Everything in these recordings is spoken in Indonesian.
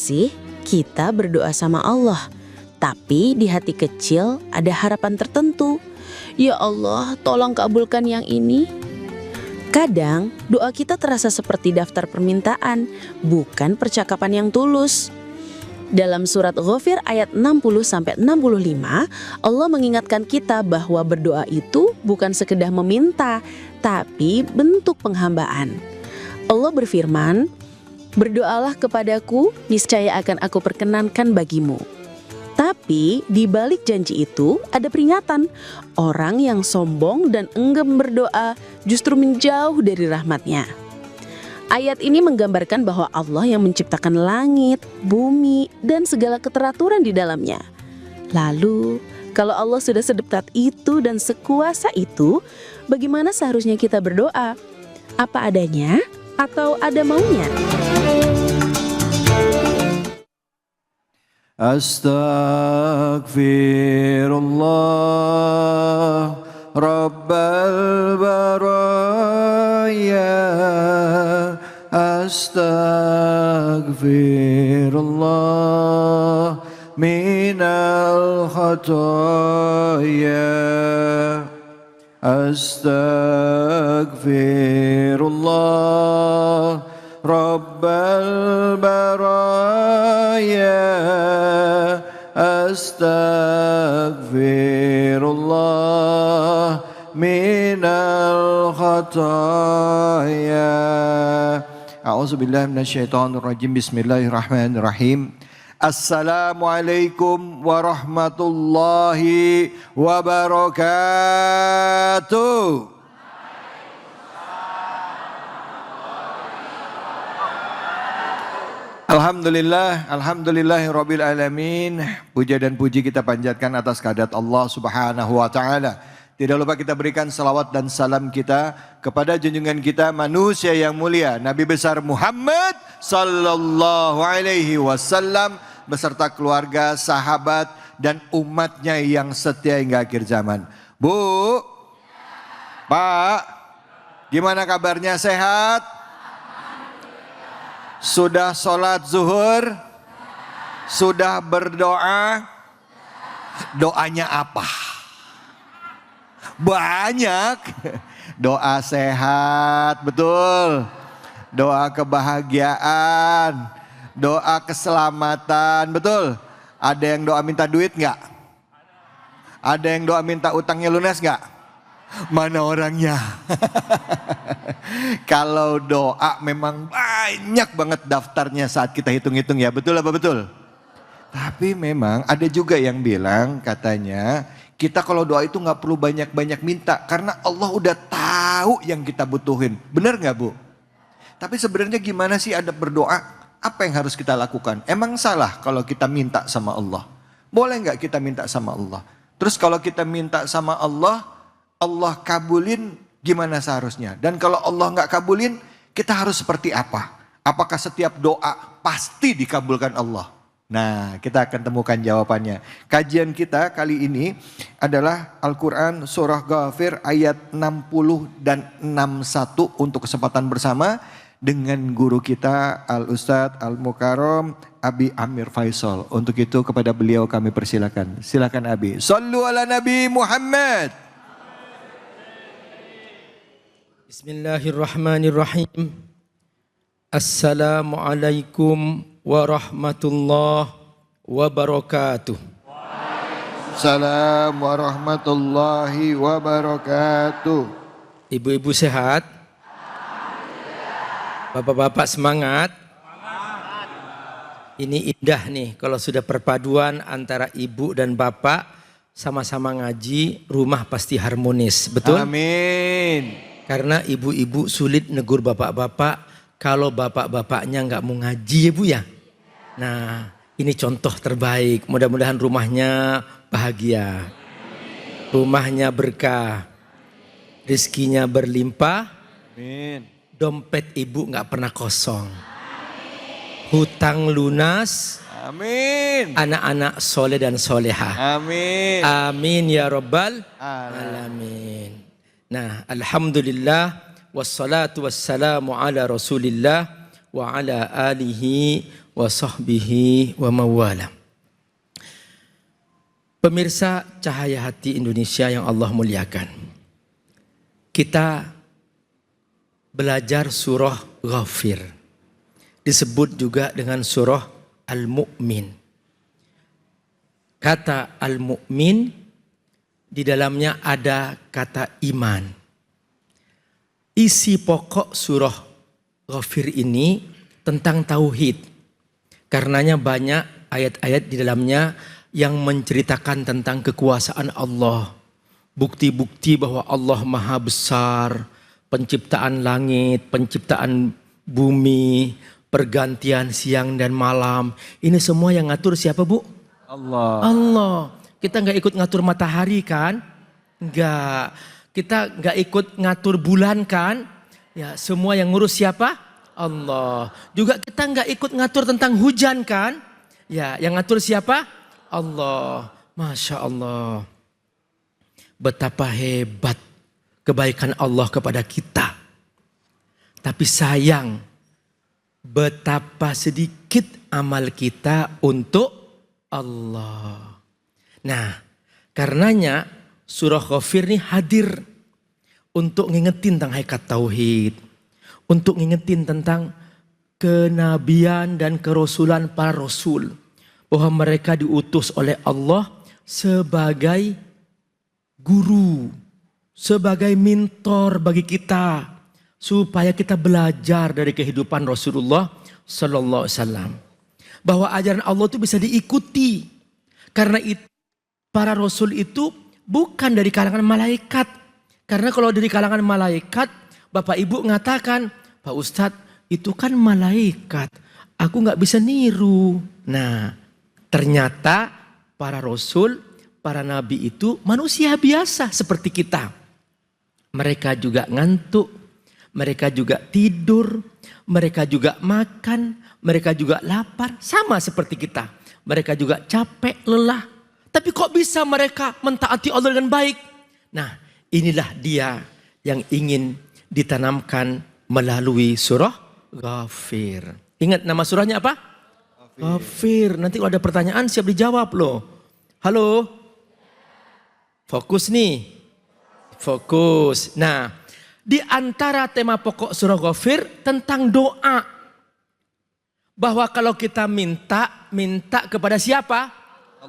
sih kita berdoa sama Allah, tapi di hati kecil ada harapan tertentu. Ya Allah, tolong kabulkan yang ini. Kadang doa kita terasa seperti daftar permintaan, bukan percakapan yang tulus. Dalam surat Ghafir ayat 60-65, Allah mengingatkan kita bahwa berdoa itu bukan sekedar meminta, tapi bentuk penghambaan. Allah berfirman, "Berdoalah kepadaku, niscaya akan aku perkenankan bagimu." Tapi di balik janji itu ada peringatan. Orang yang sombong dan enggan berdoa justru menjauh dari rahmat-Nya. Ayat ini menggambarkan bahwa Allah yang menciptakan langit, bumi, dan segala keteraturan di dalamnya. Lalu, kalau Allah sudah sedekat itu dan sekuasa itu, bagaimana seharusnya kita berdoa? Apa adanya atau ada maunya? Astaghfirullah Rabbal baraya. Astaghfirullah minal khataya. Astaghfirullah Rabbal baraya. Astaghfirullah minal khataya. A'udzubillahi minasyaitonirrajim. Bismillahirrahmanirrahim. Assalamualaikum warahmatullahi wabarakatuh. Alhamdulillahirabbil alamin. Puja dan puji kita panjatkan atas kehadirat Allah Subhanahu wa taala. Tidak lupa kita berikan salawat dan salam kita kepada junjungan kita manusia yang mulia, Nabi besar Muhammad sallallahu alaihi wasallam beserta keluarga, sahabat dan umatnya yang setia hingga akhir zaman. Bu, Pak, gimana kabarnya, sehat? Sudah sholat zuhur? Sudah berdoa? Doanya apa? Banyak. Doa sehat, betul. Doa kebahagiaan, doa keselamatan, betul. Ada yang doa minta duit nggak? Ada yang doa minta utangnya lunas nggak? Mana orangnya? Kalau doa memang banyak banget daftarnya saat kita hitung-hitung ya, betul apa betul? Tapi memang ada juga yang bilang katanya kita kalau doa itu nggak perlu banyak-banyak minta karena Allah udah tahu yang kita butuhin. Benar nggak, Bu? Tapi sebenarnya gimana sih adab berdoa? Apa yang harus kita lakukan? Emang salah kalau kita minta sama Allah? Boleh nggak kita minta sama Allah? Terus kalau kita minta sama Allah, Allah kabulin, gimana seharusnya? Dan kalau Allah nggak kabulin, kita harus seperti apa? Apakah setiap doa pasti dikabulkan Allah? Nah, kita akan temukan jawabannya. Kajian kita kali ini adalah Al-Quran Surah Ghafir ayat 60 dan 61 untuk kesempatan bersama dengan guru kita Al-Ustadz Al-Mukarram Abi Amir Faisal. Untuk itu kepada beliau kami persilakan. Silakan Abi. Sallu ala Nabi Muhammad. Bismillahirrahmanirrahim. Assalamualaikum warahmatullahi wabarakatuh. Assalamualaikum warahmatullahi wabarakatuh. Ibu-ibu sehat? Bapak-bapak semangat? Ini indah nih kalau sudah perpaduan antara ibu dan bapak sama-sama ngaji, rumah pasti harmonis, betul? Amin. Karena ibu-ibu sulit negur bapak-bapak kalau bapak-bapaknya nggak mau ngaji ya Bu ya. Nah, ini contoh terbaik. Mudah-mudahan rumahnya bahagia. Rumahnya berkah. Rizkinya berlimpah. Amin. Dompet ibu nggak pernah kosong. Hutang lunas. Amin. Anak-anak soleh dan soleha. Amin. Amin ya rabbal alamin. Nah, alhamdulillah wassalatu wassalamu ala Rasulillah wa ala alihi wa sahbihi wa mawala. Pemirsa Cahaya Hati Indonesia yang Allah muliakan. Kita belajar surah Ghafir. Disebut juga dengan surah Al-Mu'min. Kata Al-Mu'min di dalamnya ada kata iman. Isi pokok surah Ghafir ini tentang tauhid. Karenanya banyak ayat-ayat di dalamnya yang menceritakan tentang kekuasaan Allah. Bukti-bukti bahwa Allah maha besar. Penciptaan langit, penciptaan bumi, pergantian siang dan malam. Ini semua yang ngatur siapa, Bu? Allah. Allah. Kita nggak ikut ngatur matahari kan? Nggak. Kita nggak ikut ngatur bulan kan? Ya, semua yang ngurus siapa? Allah. Juga kita nggak ikut ngatur tentang hujan kan? Ya, yang ngatur siapa? Allah. Masya Allah. Betapa hebat kebaikan Allah kepada kita. Tapi sayang, betapa sedikit amal kita untuk Allah. Nah, karenanya surah Ghafir ini hadir untuk ngingetin tentang hakikat tauhid. Untuk ngingetin tentang kenabian dan kerasulan para rasul. Bahwa mereka diutus oleh Allah sebagai guru, sebagai mentor bagi kita, supaya kita belajar dari kehidupan Rasulullah Sallallahu Alaihi Wasallam. Bahwa ajaran Allah itu bisa diikuti, karena itu para rasul itu bukan dari kalangan malaikat. Karena kalau dari kalangan malaikat, Bapak Ibu mengatakan, Pak Ustadz itu kan malaikat, aku nggak bisa niru. Nah, ternyata para rasul, para nabi itu manusia biasa seperti kita. Mereka juga ngantuk, mereka juga tidur, mereka juga makan, mereka juga lapar, sama seperti kita. Mereka juga capek, lelah. Tapi kok bisa mereka mentaati Allah dengan baik? Nah, inilah dia yang ingin ditanamkan melalui surah Ghafir. Ingat nama surahnya apa? Ghafir. Nanti kalau ada pertanyaan siap dijawab loh. Halo? Fokus nih. Fokus. Nah, di antara tema pokok surah Ghafir tentang doa. Bahwa kalau kita minta kepada siapa?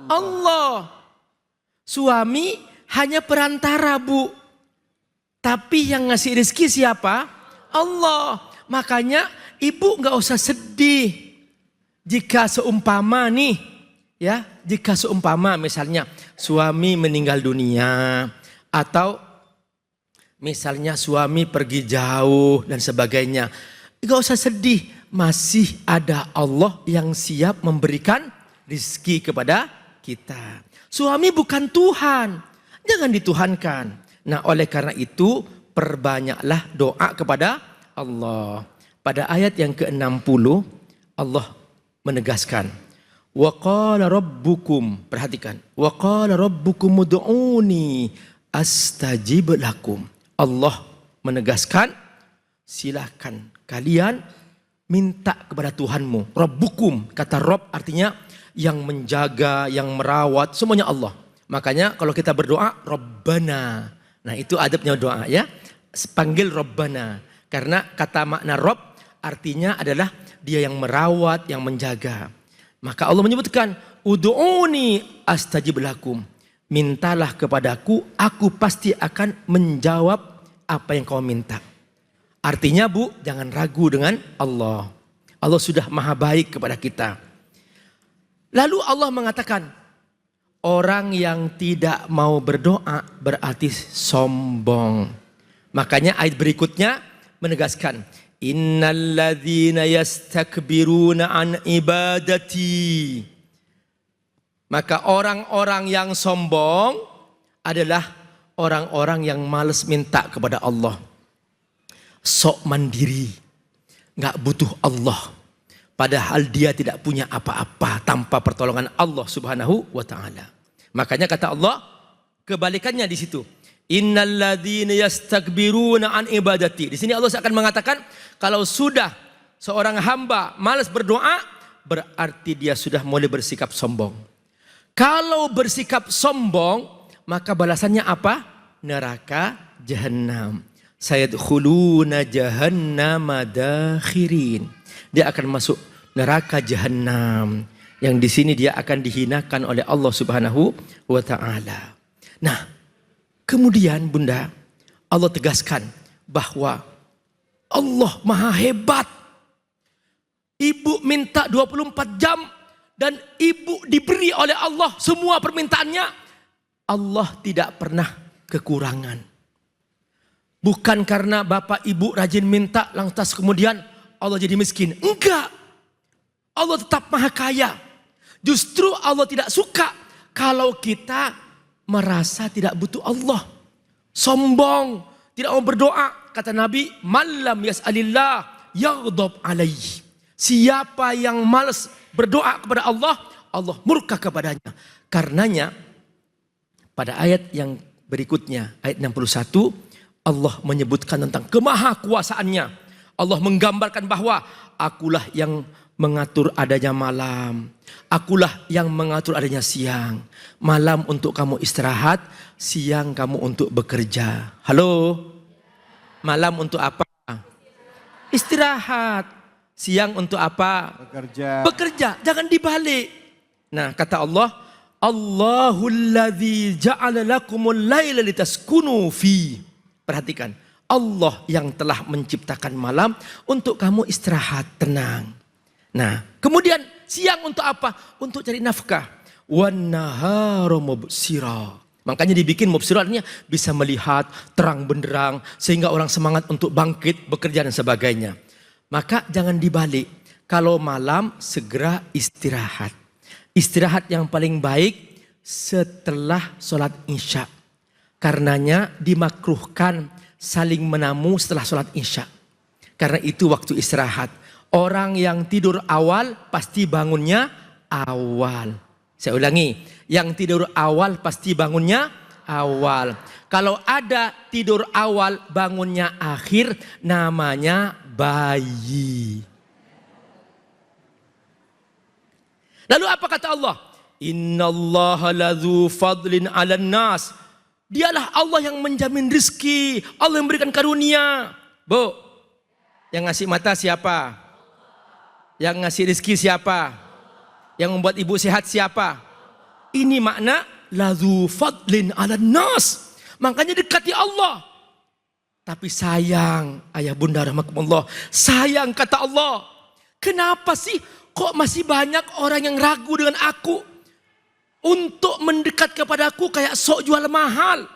Allah. Suami hanya perantara, Bu. Tapi yang ngasih rezeki siapa? Allah. Makanya ibu gak usah sedih. Jika seumpama nih, ya, jika seumpama misalnya suami meninggal dunia atau misalnya suami pergi jauh dan sebagainya, gak usah sedih, masih ada Allah yang siap memberikan rezeki kepada kita. Suami bukan Tuhan, jangan dituhankan. Nah, oleh karena itu perbanyaklah doa kepada Allah. Pada ayat yang ke-60 Allah menegaskan, wa qala rabbukum, perhatikan, wa qala rabbukum ud'uni astajib lakum. Allah menegaskan, silakan kalian minta kepada Tuhanmu. Rabbukum, kata Rabb artinya yang menjaga, yang merawat, semuanya Allah. Makanya kalau kita berdoa Rabbana, nah itu adabnya doa ya, panggil Rabbana. Karena kata makna Rabb artinya adalah dia yang merawat, yang menjaga. Maka Allah menyebutkan, ud'uni astajib lakum. Mintalah kepadaku, aku pasti akan menjawab apa yang kau minta. Artinya, Bu, jangan ragu dengan Allah. Allah sudah maha baik kepada kita. Lalu Allah mengatakan, orang yang tidak mau berdoa berarti sombong. Makanya ayat berikutnya menegaskan, innalladzina yastakbiruna an ibadati. Maka orang-orang yang sombong adalah orang-orang yang malas minta kepada Allah. Sok mandiri, gak butuh Allah. Padahal dia tidak punya apa-apa tanpa pertolongan Allah Subhanahu wa ta'ala. Makanya kata Allah, kebalikannya di situ. Innalladzina yastakbiruna an ibadati. Di sini Allah akan mengatakan, kalau sudah seorang hamba malas berdoa, berarti dia sudah mulai bersikap sombong. Kalau bersikap sombong, maka balasannya apa? Neraka Jahannam. Sayadkhuluna jahannama dakhirin. Dia akan masuk neraka Jahannam. Yang di sini dia akan dihinakan oleh Allah Subhanahu wa taala. Nah, kemudian Bunda, Allah tegaskan bahwa Allah Maha hebat. Ibu minta 24 jam dan ibu diberi oleh Allah semua permintaannya. Allah tidak pernah kekurangan. Bukan karena bapak ibu rajin minta lantas kemudian Allah jadi miskin. Enggak. Allah tetap maha kaya. Justru Allah tidak suka kalau kita merasa tidak butuh Allah. Sombong. Tidak mau berdoa. Kata Nabi, malam yas'alillah yaghdab alaihi. Siapa yang malas berdoa kepada Allah, Allah murka kepadanya. Karenanya pada ayat yang berikutnya, ayat 61, Allah menyebutkan tentang kemahakuasaannya. Allah menggambarkan bahwa akulah yang mengatur adanya malam. Akulah yang mengatur adanya siang. Malam untuk kamu istirahat, siang kamu untuk bekerja. Halo? Malam untuk apa? Istirahat. Siang untuk apa? Bekerja. Bekerja, jangan dibalik. Nah, kata Allah, Allahul ladzi ja'ala lakumul laila litaskunu fi. Perhatikan, Allah yang telah menciptakan malam untuk kamu istirahat, tenang. Nah, kemudian siang untuk apa? Untuk cari nafkah. Wan nahara mubsira. Makanya dibikin mubsira, artinya bisa melihat terang benderang sehingga orang semangat untuk bangkit, bekerja dan sebagainya. Maka jangan dibalik. Kalau malam segera istirahat. Istirahat yang paling baik setelah sholat isya. Karenanya dimakruhkan saling menamu setelah sholat isya. Karena itu waktu istirahat. Orang yang tidur awal pasti bangunnya awal. Saya ulangi. Yang tidur awal pasti bangunnya awal. Kalau ada tidur awal bangunnya akhir, namanya bayi. Lalu apa kata Allah? Innallaha ladzu fadlin 'alan nas. Dialah Allah yang menjamin rizki. Allah yang memberikan karunia. Bu, yang ngasih mata siapa? Yang ngasih rizki siapa? Yang membuat ibu sehat siapa? Ini makna ladzu fadlin 'alan nas. Makanya dekati Allah. Tapi sayang, ayah bunda rahmatullah, sayang kata Allah. Kenapa sih kok masih banyak orang yang ragu dengan aku? Untuk mendekat kepadaku kayak sok jual mahal.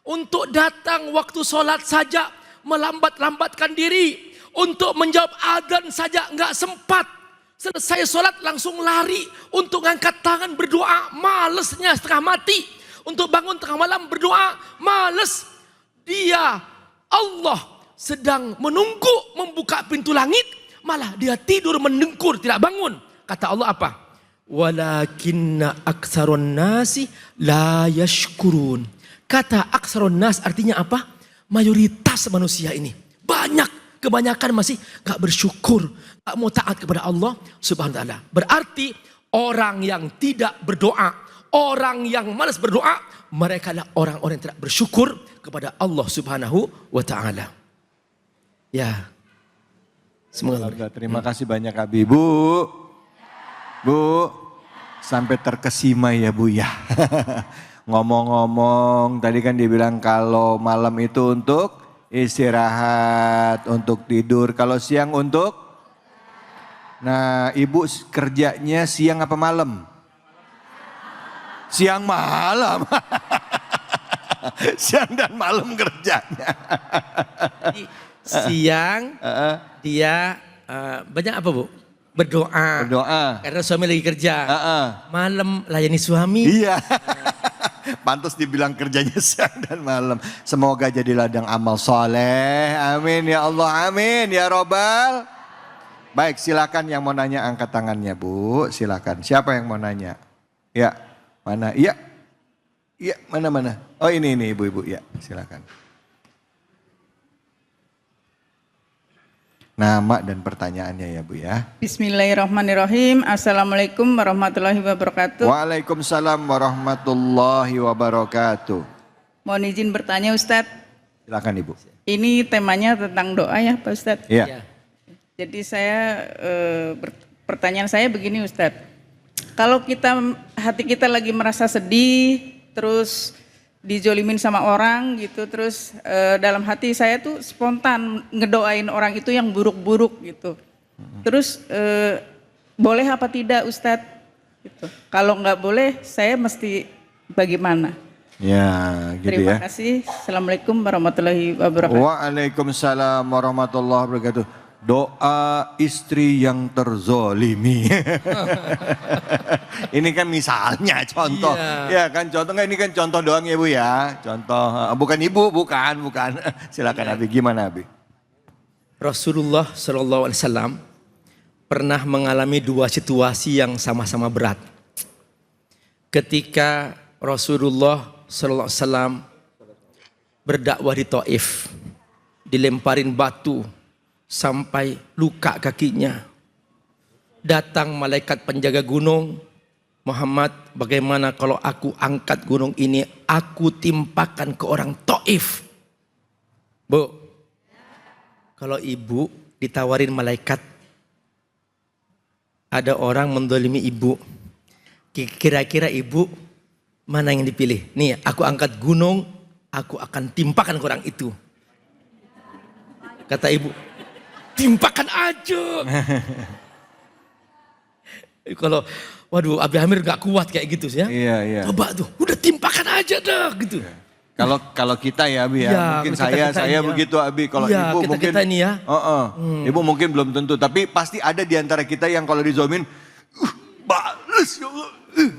Untuk datang waktu sholat saja melambat-lambatkan diri. Untuk menjawab adzan saja nggak sempat. Selesai sholat langsung lari. Untuk ngangkat tangan berdoa, malesnya setengah mati. Untuk bangun tengah malam berdoa, males. Dia, Allah sedang menunggu membuka pintu langit. Malah dia tidur mendengkur, tidak bangun. Kata Allah apa? Walakinna aktsarun nasi la yashkurun. Kata aktsarun nas artinya apa? Mayoritas manusia ini. Kebanyakan masih gak bersyukur. Gak mau taat kepada Allah subhanahu wa ta'ala. Berarti orang yang tidak berdoa, orang yang malas berdoa, mereka adalah orang-orang yang tidak bersyukur kepada Allah subhanahu wa ta'ala. Ya. Semoga. Terima kasih banyak Abi. Bu, sampai terkesima ya Bu ya. Ngomong-ngomong, tadi kan dia bilang kalau malam itu untuk istirahat, untuk tidur. Kalau siang untuk? Nah, Ibu kerjanya siang apa malam? Siang malam. Siang dan malam kerjanya. Siang dia banyak apa Bu? Berdoa. Karena suami lagi kerja. Malam layani suami. Iya. Pantas dibilang kerjanya siang dan malam. Semoga jadi ladang amal soleh. Amin ya Allah, amin ya Robbal. Baik, silakan yang mau nanya angkat tangannya Bu. Silakan. Siapa yang mau nanya? Ya, mana? Iya. Iya, mana? Oh ini ibu-ibu. Ya, silakan. nama dan pertanyaannya ya Bu ya. Bismillahirrahmanirrahim. Assalamualaikum warahmatullahi wabarakatuh. Waalaikumsalam warahmatullahi wabarakatuh. Mohon izin bertanya Ustadz. Silakan Ibu. Ini temanya tentang doa ya Pak Ustadz. Iya. Jadi pertanyaan saya begini Ustadz. Kalau hati kita lagi merasa sedih, terus dijolimin sama orang gitu, terus dalam hati saya tuh spontan ngedoain orang itu yang buruk-buruk gitu. Terus boleh apa tidak Ustadz? Gitu. Kalau nggak boleh, saya mesti bagaimana? Ya, gitu Terima ya. kasih. Assalamualaikum warahmatullahi wabarakatuh. Waalaikumsalam warahmatullahi wabarakatuh. Doa istri yang terzolimi. Ini kan misalnya contoh. Ya kan contoh, ini kan contoh doang ya Bu ya. Contoh, bukan Ibu, bukan. Silakan Abi, gimana Abi? Rasulullah SAW pernah mengalami dua situasi yang sama-sama berat. Ketika Rasulullah SAW berdakwah di Taif, dilemparin batu sampai luka kakinya. Datang malaikat penjaga gunung, Muhammad, bagaimana kalau aku angkat gunung ini, aku timpakan ke orang Taif. Bu, kalau ibu ditawarin malaikat, ada orang mendolimi ibu, kira-kira ibu mana yang dipilih? Nih, aku angkat gunung, aku akan timpakan ke orang itu. Kata ibu, timpakan aja. Kalau, waduh, Abi Amir gak kuat kayak gitu sih ya. Iya. Coba tuh, udah timpakan aja dah gitu. Kalau kita ya Abi ya, mungkin saya begitu Abi. Kalau ya, Ibu mungkin kita ini ya. Ibu mungkin belum tentu, tapi pasti ada di antara kita yang kalau dizolimin, balas ya Allah,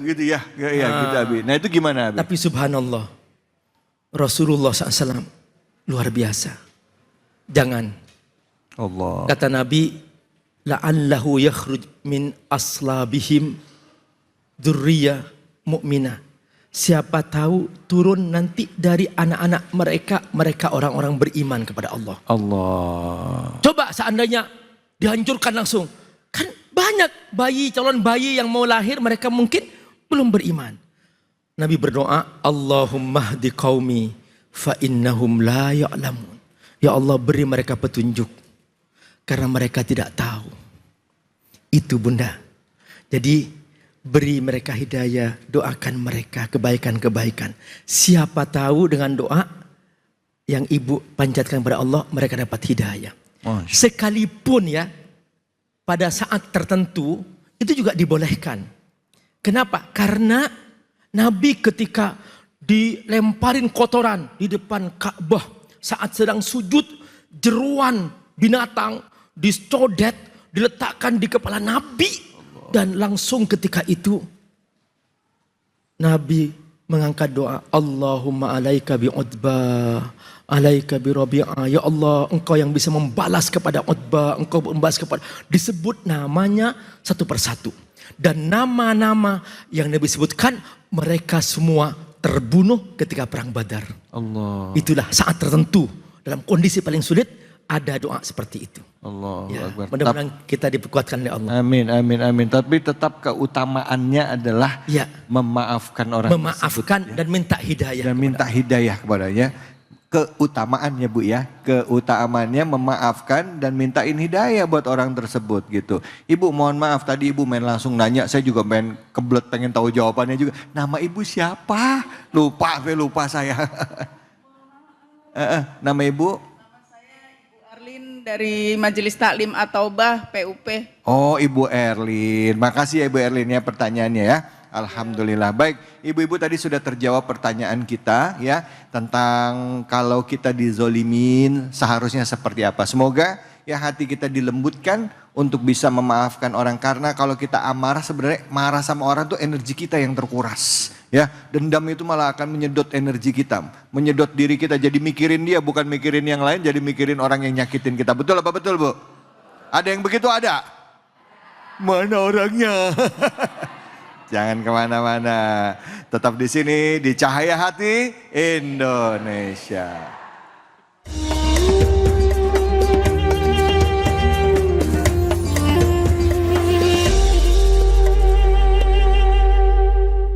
gitu ya. Ya gitu Abi. Nah itu gimana Abi? Tapi subhanallah, Rasulullah SAW luar biasa. Jangan. Allah. Kata Nabi, la'allahu yakhruj min aslabihim dzurriyyah mu'minah. Siapa tahu turun nanti dari anak-anak mereka orang-orang beriman kepada Allah. Allah. Coba seandainya dihancurkan langsung. Kan banyak calon bayi yang mau lahir, mereka mungkin belum beriman. Nabi berdoa, Allahumma hdi qaumi fa innahum la ya'lamun. Ya Allah, beri mereka petunjuk karena mereka tidak tahu. Itu Bunda. Jadi beri mereka hidayah, doakan mereka kebaikan-kebaikan. Siapa tahu dengan doa yang ibu panjatkan kepada Allah, mereka dapat hidayah. Sekalipun ya, pada saat tertentu itu juga dibolehkan. Kenapa? Karena Nabi ketika dilemparin kotoran di depan Ka'bah saat sedang sujud, jeruan binatang dicodet, diletakkan di kepala Nabi. Dan langsung ketika itu Nabi mengangkat doa, Allahumma alaika bi Utbah, alaika bi Rabi'ah. Ya Allah, engkau yang bisa membalas kepada Utbah, engkau membalas kepada, disebut namanya satu persatu. Dan nama-nama yang Nabi sebutkan, mereka semua terbunuh ketika perang Badar. Allah. Itulah saat tertentu dalam kondisi paling sulit ada doa seperti itu. Allah Ya, Akbar. mudah-mudahan kita dikuatkan oleh Allah. Amin. Tapi tetap keutamaannya adalah memaafkan orang Memaafkan tersebut, dan minta hidayah. dan minta hidayah kepadanya. Keutamaannya Bu ya, keutamaannya memaafkan dan mintain hidayah buat orang tersebut gitu. Ibu mohon maaf tadi Ibu main langsung nanya, saya juga main kebelet pengen tahu jawabannya juga. Nama Ibu siapa? Lupa saya. Nama Ibu? Dari Majelis Taklim At-Taubah PUP. Oh Ibu Erlin, makasih ya Ibu Erlin ya pertanyaannya ya. Alhamdulillah. Baik, ibu-ibu tadi sudah terjawab pertanyaan kita ya tentang kalau kita dizolimin seharusnya seperti apa. Semoga ya hati kita dilembutkan untuk bisa memaafkan orang, karena kalau kita amarah sebenarnya marah sama orang tuh energi kita yang terkuras. Ya, dendam itu malah akan menyedot energi kita, menyedot diri kita jadi mikirin dia bukan mikirin yang lain, jadi mikirin orang yang nyakitin kita. Betul apa betul Bu? Ada yang begitu ada? Mana orangnya? Jangan kemana-mana, tetap di sini di Cahaya Hati Indonesia.